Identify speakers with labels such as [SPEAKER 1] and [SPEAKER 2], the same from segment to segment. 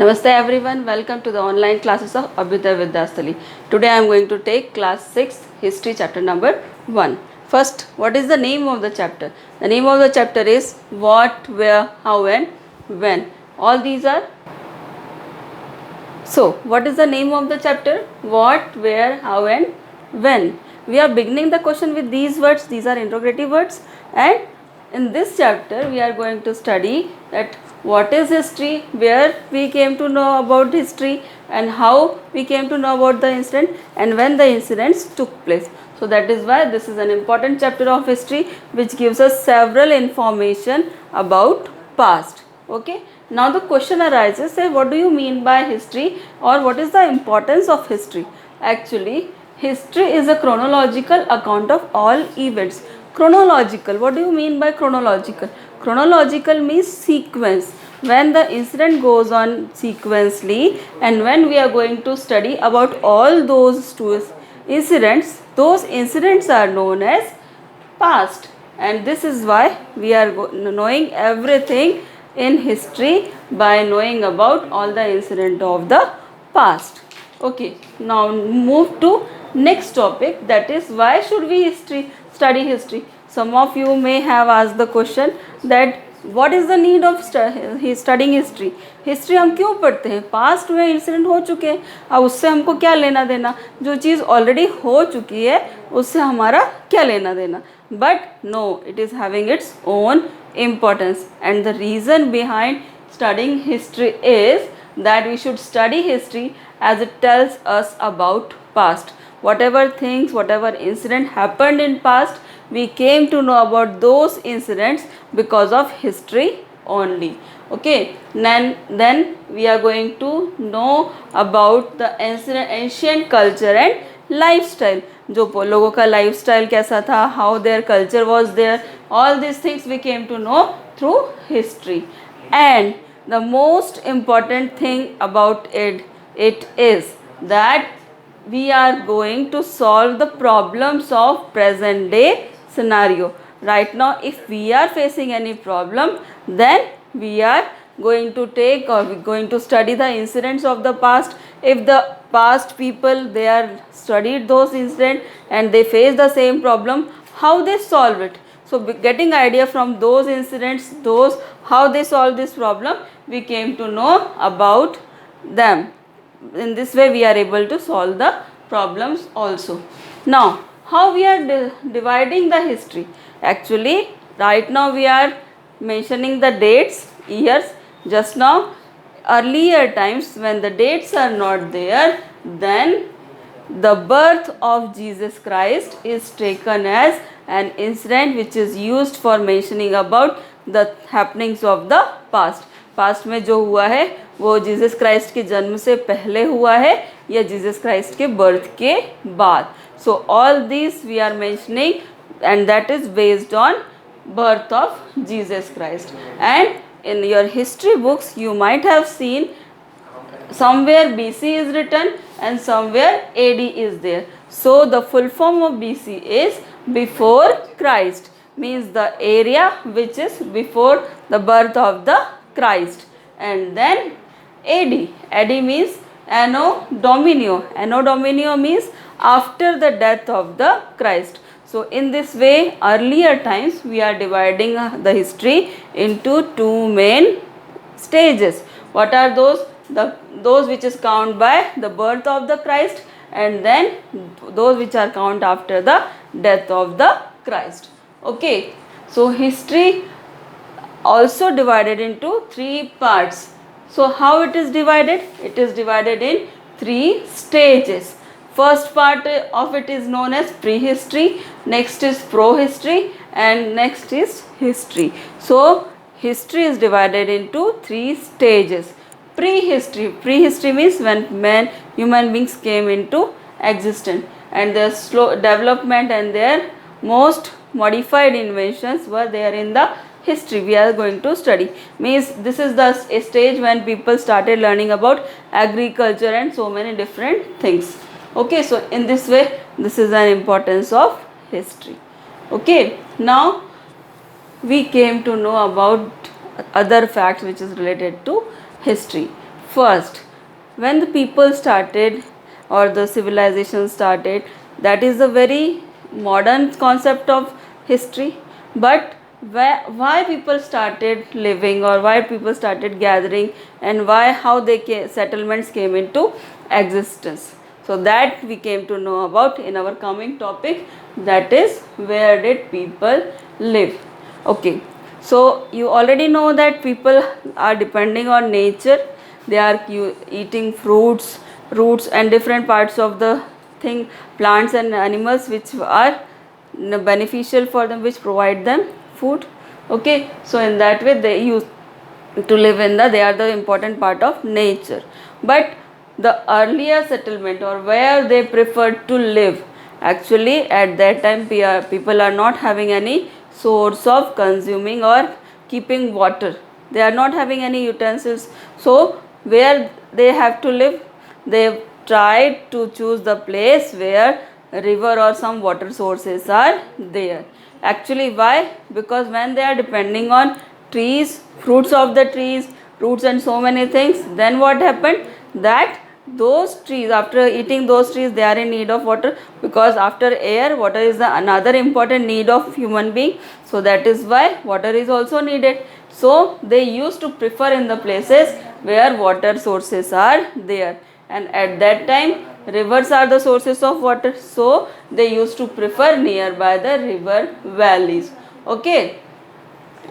[SPEAKER 1] Namaste everyone, welcome to the online classes of Abhyuday Vidyasthali. Today I am going to take class 6 history chapter number 1. First, what is the name of the chapter? The name of the chapter is what, where, how and when. All these are. So, what is the name of the chapter? What, where, how and when. We are beginning the question with these words. These are interrogative words, and in this chapter we are going to study that what is history, where we came to know about history, and how we came to know about the incident, and when the incidents took place. So that is why this is an important chapter of history which gives us several information about past. Okay, now the question arises, say, what do you mean by history, or what is the importance of history? Actually, history is a chronological account of all events. Chronological, what do you mean by chronological? Chronological means sequence, when the incident goes on sequentially, and when we are going to study about all those two incidents, those incidents are known as past. And this is why we are knowing everything in history by knowing about all the incident of the past. Okay, now move to next topic, that is why should we study history. Some of you may have asked the question that what is the need of studying history. History हम क्यों पढ़ते हैं? Past में incident हो चुके हैं, अब उससे हमको क्या लेना देना? जो चीज़ ऑलरेडी हो चुकी है उससे हमारा क्या लेना देना? But no, it is having its own importance, and the reason behind studying history is that we should study history as it tells us about past. Whatever things, whatever incident happened in past, we came to know about those incidents because of history only. Okay, then we are going to know about the ancient culture and lifestyle. जो लोगों का lifestyle कैसा था, how their culture was there, all these things we came to know through history. And the most important thing about it is that we are going to solve the problems of present day scenario. Right now, if we are facing any problem, then we are going to take, or we're going to study the incidents of the past. If the past people, they are studied those incidents and they face the same problem, how they solve it. So getting idea from those incidents, those how they solve this problem, we came to know about them. In this way we are able to solve the problems also. Now, how we are dividing the history? Actually, right now we are mentioning the dates, years. Just now, earlier times when the dates are not there, then the birth of Jesus Christ is taken as an incident which is used for mentioning about the happenings of the past. Past में जो हुआ है वो Jesus Christ के जन्म से पहले हुआ है या जीसस क्राइस्ट के बर्थ के बाद. So all this we are mentioning, and that is based on birth of Jesus Christ. And in your history books you might have seen somewhere BC is written and somewhere AD is there. So the full form of BC is before Christ, means the area which is before the birth of the Christ. And then AD means Anno Domini. Anno Domini means after the death of the Christ. So in this way, earlier times we are dividing the history into two main stages. What are those? Those which is count by the birth of the Christ, and then those which are count after the death of the Christ. Okay, so history also divided into three parts. So how it is divided? It is divided in three stages. First part of it is known as prehistory, next is prohistory, and next is history. So history is divided into three stages. Prehistory means when human beings came into existence, and their slow development and their most modified inventions were there in the history we are going to study. Means this is the stage when people started learning about agriculture and so many different things. Okay, so in this way this is an importance of history. Okay, now we came to know about other facts which is related to history. First, when the people started or the civilization started, that is a very modern concept of history. But why people started living, or why people started gathering, and why how settlements came into existence, so that we came to know about in our coming topic, that is where did people live. Okay, so you already know that people are depending on nature. They are eating fruits, roots and different parts of the thing, plants and animals which are beneficial for them, which provide them food. Okay, so in that way they used to live in they are the important part of nature. But the earlier settlement, or where they preferred to live, actually at that time people are not having any source of consuming or keeping water. They are not having any utensils, so where they have to live, they tried to choose the place where river or some water sources are there. Actually, why? Because when they are depending on trees, fruits of the trees, roots and so many things, then what happened, that those trees, after eating those trees, they are in need of water, because after air, water is another important need of human being. So that is why water is also needed. So they used to prefer in the places where water sources are there, and at that time rivers are the sources of water, so they used to prefer nearby the river valleys. Okay,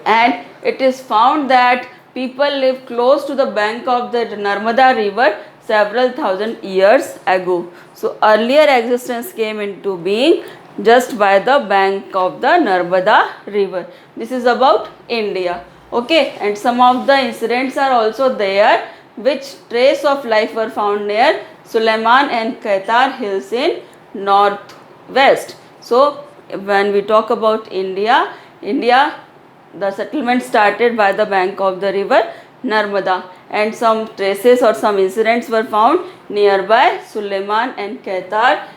[SPEAKER 1] and it is found that people live close to the bank of the Narmada river several thousand years ago. So earlier existence came into being just by the bank of the Narmada river. This is about India. Okay, and some of the incidents are also there which trace of life were found near Suleiman and Kaitar hills in northwest. So when we talk about India, the settlement started by the bank of the river Narmada, and some traces or some incidents were found nearby Suleiman and Kaitar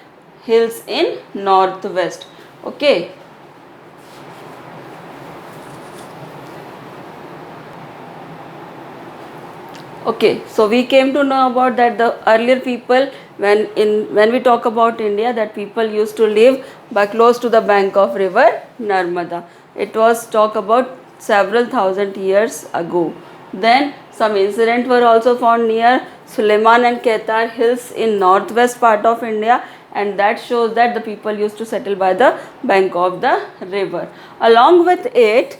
[SPEAKER 1] hills in northwest. Okay. Okay, so we came to know about that the earlier people, when we talk about India, that people used to live by close to the bank of river Narmada. It was talk about several thousand years ago. Then some incidents were also found near Suleiman and Kaitar hills in northwest part of India, and that shows that the people used to settle by the bank of the river. Along with it,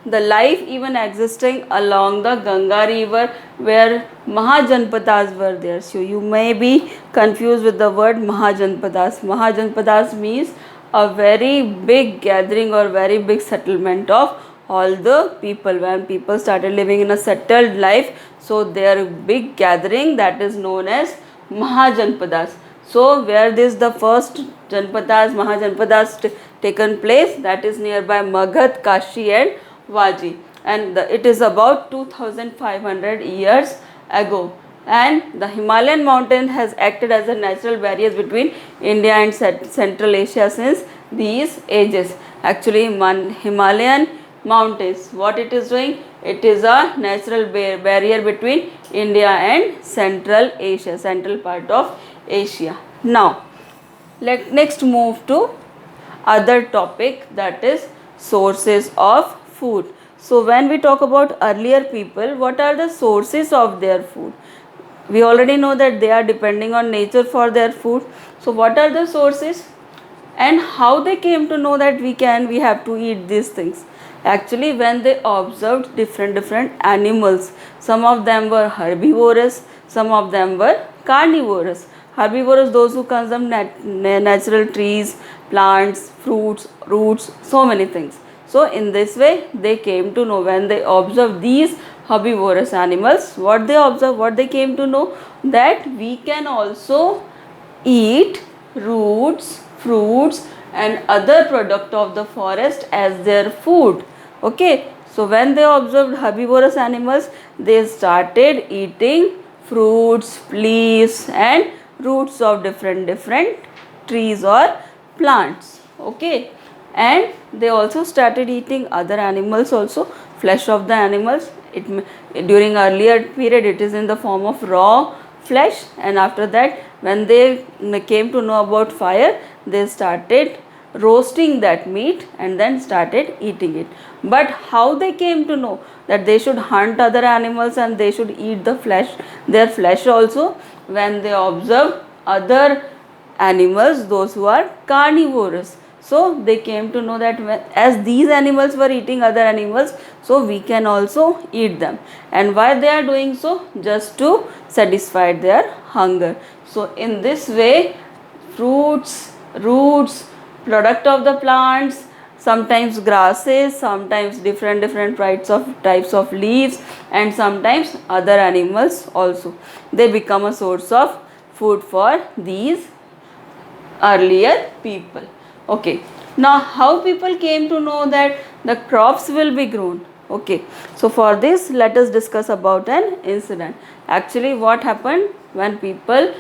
[SPEAKER 1] the life even existing along the Ganga river, where Mahajanpadas were there. So you may be confused with the word Mahajanpadas. Mahajanpadas means a very big gathering or very big settlement of all the people. When people started living in a settled life, so their big gathering, that is known as Mahajanpadas. So where this the first Janpadas, Mahajanpadas taken place, that is nearby Magad, Kashi and Vaji, and it is about 2500 years ago. And the Himalayan mountain has acted as a natural barrier between India and Central Asia since these ages. Actually, Himalayan mountains, what it is doing? It is a natural barrier between India and Central Asia, central part of Asia. Now, let's next move to other topic, that is sources of food. So when we talk about earlier people, what are the sources of their food? We already know that they are depending on nature for their food. So what are the sources, and how they came to know that we have to eat these things? Actually, when they observed different animals, some of them were herbivorous, some of them were carnivorous. Herbivorous, those who consume natural trees, plants, fruits, roots, so many things. So in this way they came to know, when they observed these herbivorous animals, what they observed, what they came to know, that we can also eat roots, fruits and other product of the forest as their food. Okay, so when they observed herbivorous animals, they started eating fruits, leaves and roots of different trees or plants. Okay, and they also started eating other animals also, flesh of the animals. during earlier period it is in the form of raw flesh, and after that when they came to know about fire, they started roasting that meat and then started eating it. But how they came to know that they should hunt other animals and they should eat the flesh, their flesh also? When they observe other animals, those who are carnivorous, so they came to know that as these animals were eating other animals, so we can also eat them. And why they are doing so? Just to satisfy their hunger. So in this way, fruits, roots, product of the plants, sometimes grasses, sometimes different types of leaves, and sometimes other animals also, they become a source of food for these earlier people. Okay, now how people came to know that the crops will be grown? Okay, so for this let us discuss about an incident. Actually, what happened when people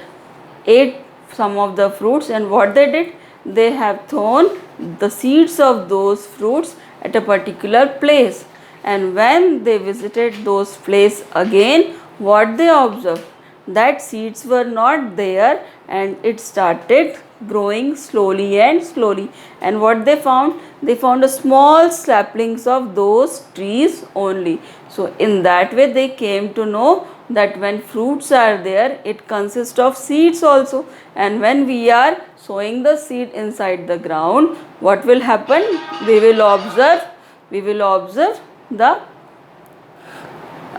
[SPEAKER 1] ate some of the fruits, and what they did, they have thrown the seeds of those fruits at a particular place, and when they visited those place again, what they observed, that seeds were not there and it started growing slowly and slowly. And what they found, they found a small saplings of those trees only. So in that way they came to know that when fruits are there, it consists of seeds also, and when we are sowing the seed inside the ground, what will happen? We will observe the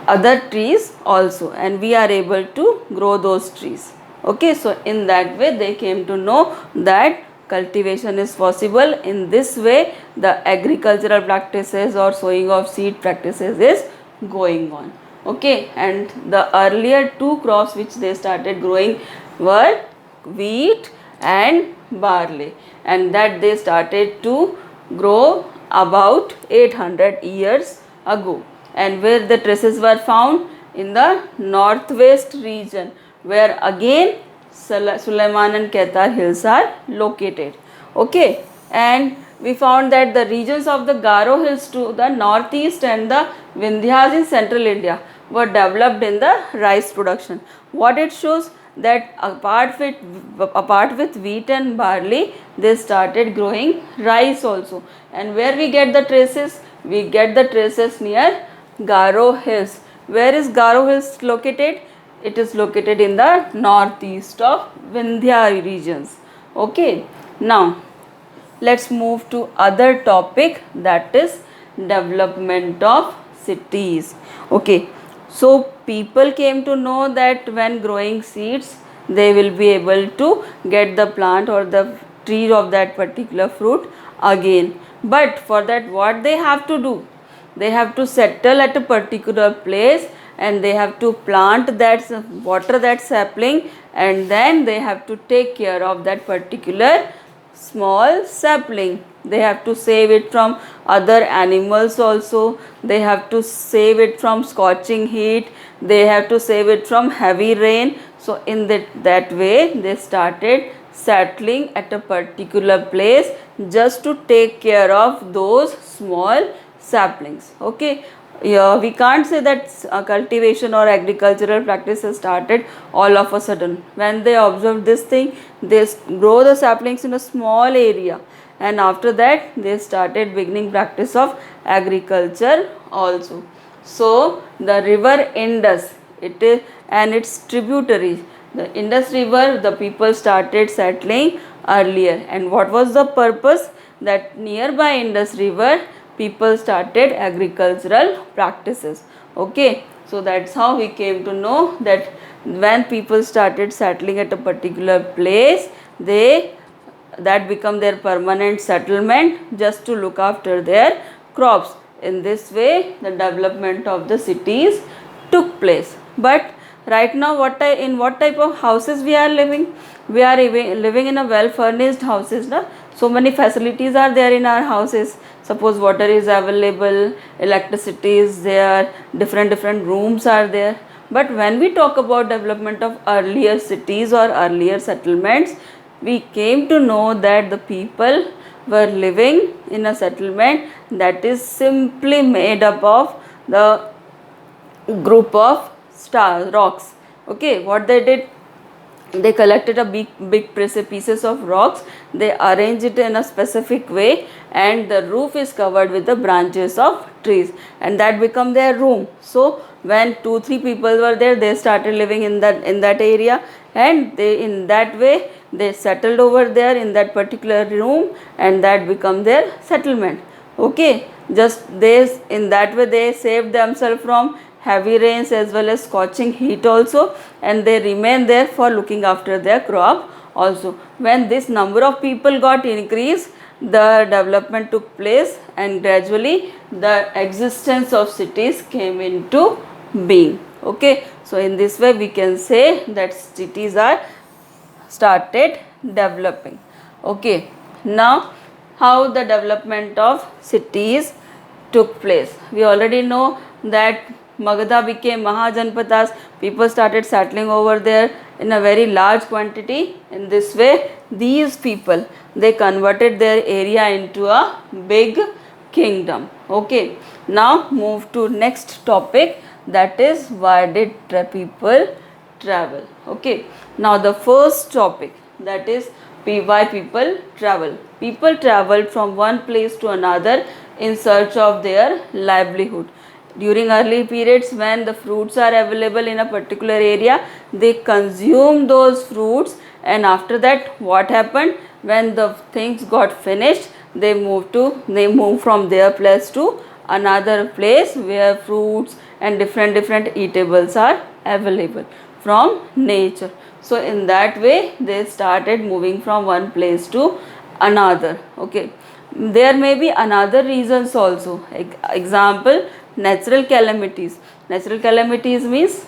[SPEAKER 1] other trees also, and we are able to grow those trees. Okay, so in that way they came to know that cultivation is possible. In this way the agricultural practices or sowing of seed practices is going on. Okay, and the earlier two crops which they started growing were wheat and barley, and that they started to grow about 800 years ago. And where the traces were found? In the northwest region, where again Sulaiman and Ketar hills are located. Okay, and we found that the regions of the Garo hills to the northeast and the Vindhyas in central India were developed in the rice production. What it shows? That apart with wheat and barley, they started growing rice also. And where we get the traces? We get the traces near Garo Hills. Where is Garo Hills located? It is located in the northeast of Vindhya regions. Okay, now let's move to other topic, that is development of cities. Okay, so people came to know that when growing seeds, they will be able to get the plant or the tree of that particular fruit again. But for that, what they have to do? They have to settle at a particular place, and they have to plant that, water that sapling, and then they have to take care of that particular small sapling. They have to save it from other animals also. They have to save it from scorching heat. They have to save it from heavy rain. So in that way they started settling at a particular place just to take care of those small saplings. Okay, yeah, we can't say that cultivation or agricultural practices started all of a sudden. When they observed this thing, they grow the saplings in a small area, and after that they started beginning practice of agriculture also. So the river Indus, it is and its tributaries, the Indus river, the people started settling earlier. And what was the purpose? That nearby Indus river people started agricultural practices. Okay, so that's how we came to know that when people started settling at a particular place, that become their permanent settlement just to look after their crops. In this way the development of the cities took place. But right now in what type of houses we are living? We are living in a well furnished houses, na? So many facilities are there in our houses. Suppose water is available, electricity is there, different rooms are there. But when we talk about development of earlier cities or earlier settlements, we came to know that the people were living in a settlement that is simply made up of the group of rocks. Okay, what they did, they collected a big pieces of rocks, they arranged it in a specific way, and the roof is covered with the branches of trees, and that become their room. So when 2-3 people were there, they started living in that area, and they, in that way, they settled over there in that particular room, and that become their settlement. Okay, just they, in that way they saved themselves from heavy rains as well as scorching heat also, and they remain there for looking after their crop also. When this number of people got increased, the development took place, and gradually the existence of cities came into being. Okay, so in this way we can say that cities are started developing. Okay, now how the development of cities took place. We already know that Magadha became Mahajanpadas, people started settling over there in a very large quantity. In this way, these people, they converted their area into a big kingdom. Okay, now move to next topic, that is why did people travel. Okay, now the first topic, that is why people travel. People traveled from one place to another in search of their livelihood. During early periods, when the fruits are available in a particular area, they consume those fruits, and after that what happened, when the things got finished, they move from their place to another place where fruits and different eatables are available from nature. So in that way they started moving from one place to another. Okay, there may be another reasons also. Example, natural calamities. Natural calamities means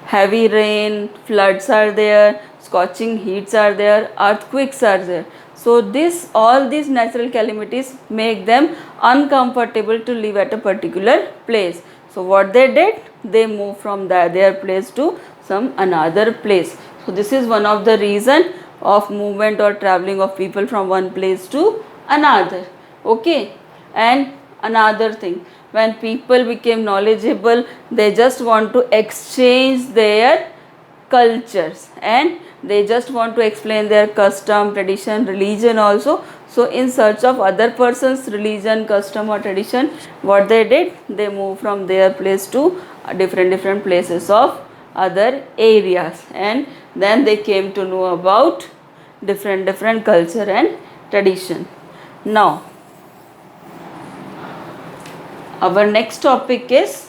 [SPEAKER 1] heavy rain, floods are there, scorching heats are there, earthquakes are there. So this, all these natural calamities make them uncomfortable to live at a particular place. So what they did, they moved from their place to some another place. So this is one of the reason of movement or traveling of people from one place to another. Okay, and another thing, when people became knowledgeable, they just want to exchange their cultures, and they just want to explain their custom, tradition, religion also. So in search of other person's religion, custom or tradition, what they did, they moved from their place to different places of other areas, and then they came to know about different culture and tradition. Now our next topic is,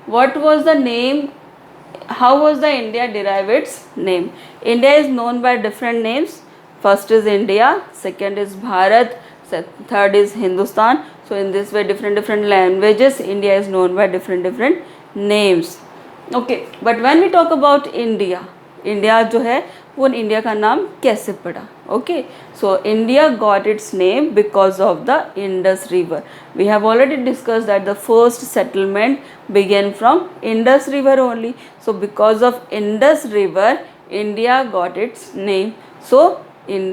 [SPEAKER 1] what was the name, how was the India derive its name? India is known by different names. First is India, second is Bharat, third is Hindustan. So in this way, different languages, India is known by different names. Okay, but when we talk about India, India जो है वो India का नाम कैसे पड़ा. Okay, so India got its name because of the Indus river. We have already discuss that the first settlement began from Indus river only. So because of Indus river India got its name. So in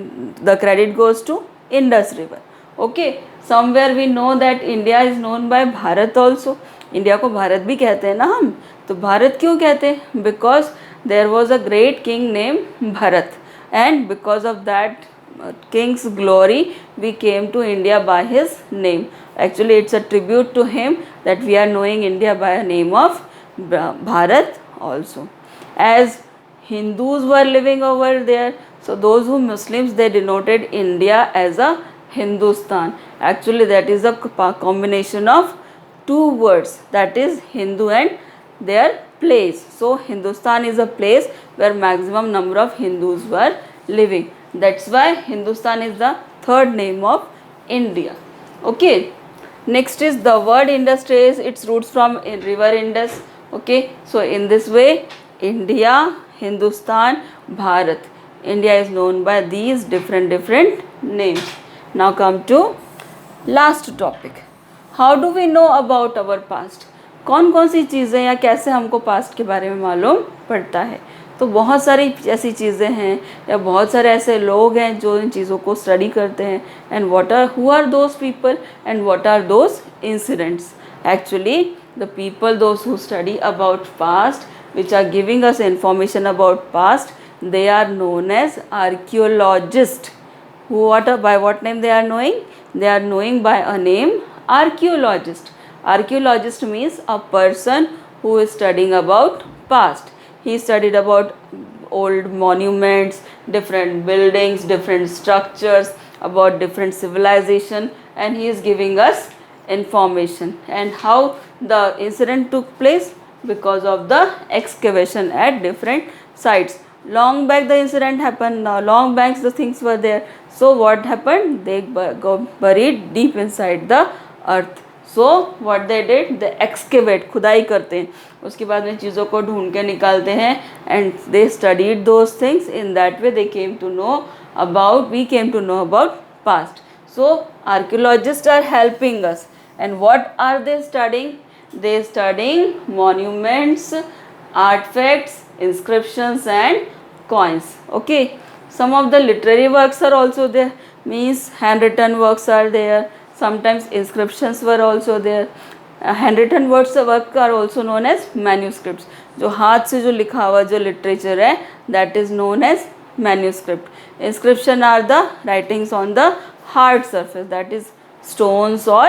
[SPEAKER 1] the credit goes to Indus River. Okay, somewhere we know that India is known by Bharat also. India को भारत भी कहते हैं ना हम. तो भारत क्यों कहते हैं? Because there was a great king name Bharat, and because of that king's glory we came to India by his name. Actually it's a tribute to him that we are knowing India by a name of Bharat also. As Hindus were living over there, so those who Muslims, they denoted India as a Hindustan. Actually that is a combination of two words, that is Hindu and their place. So Hindustan is a place where maximum number of Hindus were living. That's why Hindustan is the third name of India. Okay, next is the word Indus traces its roots from river Indus. Okay, so in this way India, Hindustan, Bharat, India is known by these different names. Now come to last topic. How do we know about our past? कौन कौन सी चीज़ें या कैसे हमको past के बारे में मालूम पड़ता है? तो बहुत सारी ऐसी चीज़ें हैं या बहुत सारे ऐसे लोग हैं जो इन चीज़ों को स्टडी करते हैं. And who are those people and what are those incidents. Actually the people those who study about past, which are giving us information about past, they are known as archaeologists. By what name they are knowing? They are knowing by a name archaeologist. Archaeologist means a person who is studying about past. He studied about old monuments, different buildings, different structures, about different civilization, and he is giving us information. And how the incident took place? Because of the excavation at different sites. Long back the incident happened, long backs the things were there. So what happened? They got buried deep inside the earth. So what they did, they excavate, खुदाई करते हैं, उसके बाद में चीज़ों को ढूंढ के निकालते हैं, and they studied those things. In that way they came to know about, we came to know about past. So archaeologist are helping us. And what are they studying? They studying monuments, artifacts, inscriptions and coins. Okay, some of the literary works are also there, means handwritten works are there, sometimes inscriptions were also there. Handwritten works work are also known as manuscripts. जो हाथ से जो लिखा हुआ जो literature है, that is known as manuscript. Inscription are the writings on the hard surface, that is stones or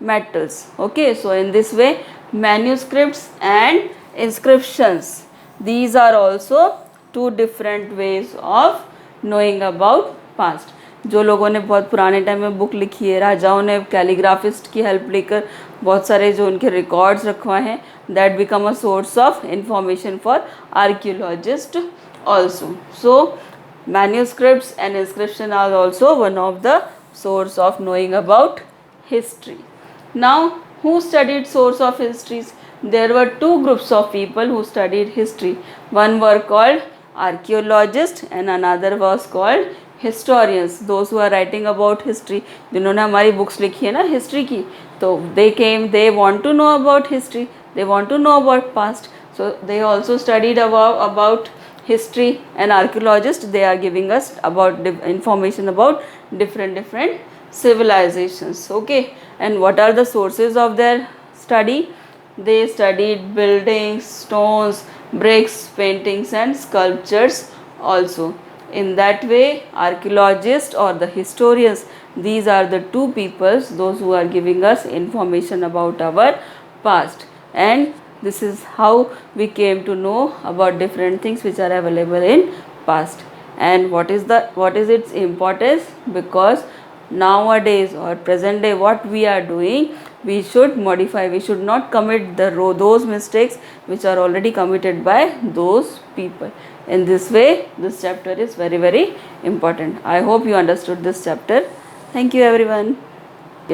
[SPEAKER 1] metals. Okay, so in this way manuscripts and inscriptions, these are also two different ways of knowing about past. जो लोगों ने बहुत पुराने time में book लिखी है, राजाओं ने कैलीग्राफिस्ट की हेल्प लेकर बहुत सारे जो उनके रिकॉर्ड्स रखवाए हैं, that become a source of information for archaeologist also. So manuscripts and inscription are also one of the source of knowing about history. Now who studied source of histories? There were two groups of people who studied history. One were called archaeologists and another was called historians. Those who are writing about history, जिन्होंने हमारी books लिखी है ना history की, तो they want to know about history, they want to know about past, so they also studied about history. And archaeologists, they are giving us about information about different civilizations. Okay, and what are the sources of their study? They studied buildings, stones, bricks, paintings and sculptures also. In that way, archaeologists or the historians, these are the two peoples, those who are giving us information about our past. And this is how we came to know about different things which are available in past. And what is its importance? Because nowadays or present day, what we are doing, we should modify, we should not commit those mistakes which are already committed by those people. In this way, this chapter is very important. I hope you understood this chapter. Thank you everyone.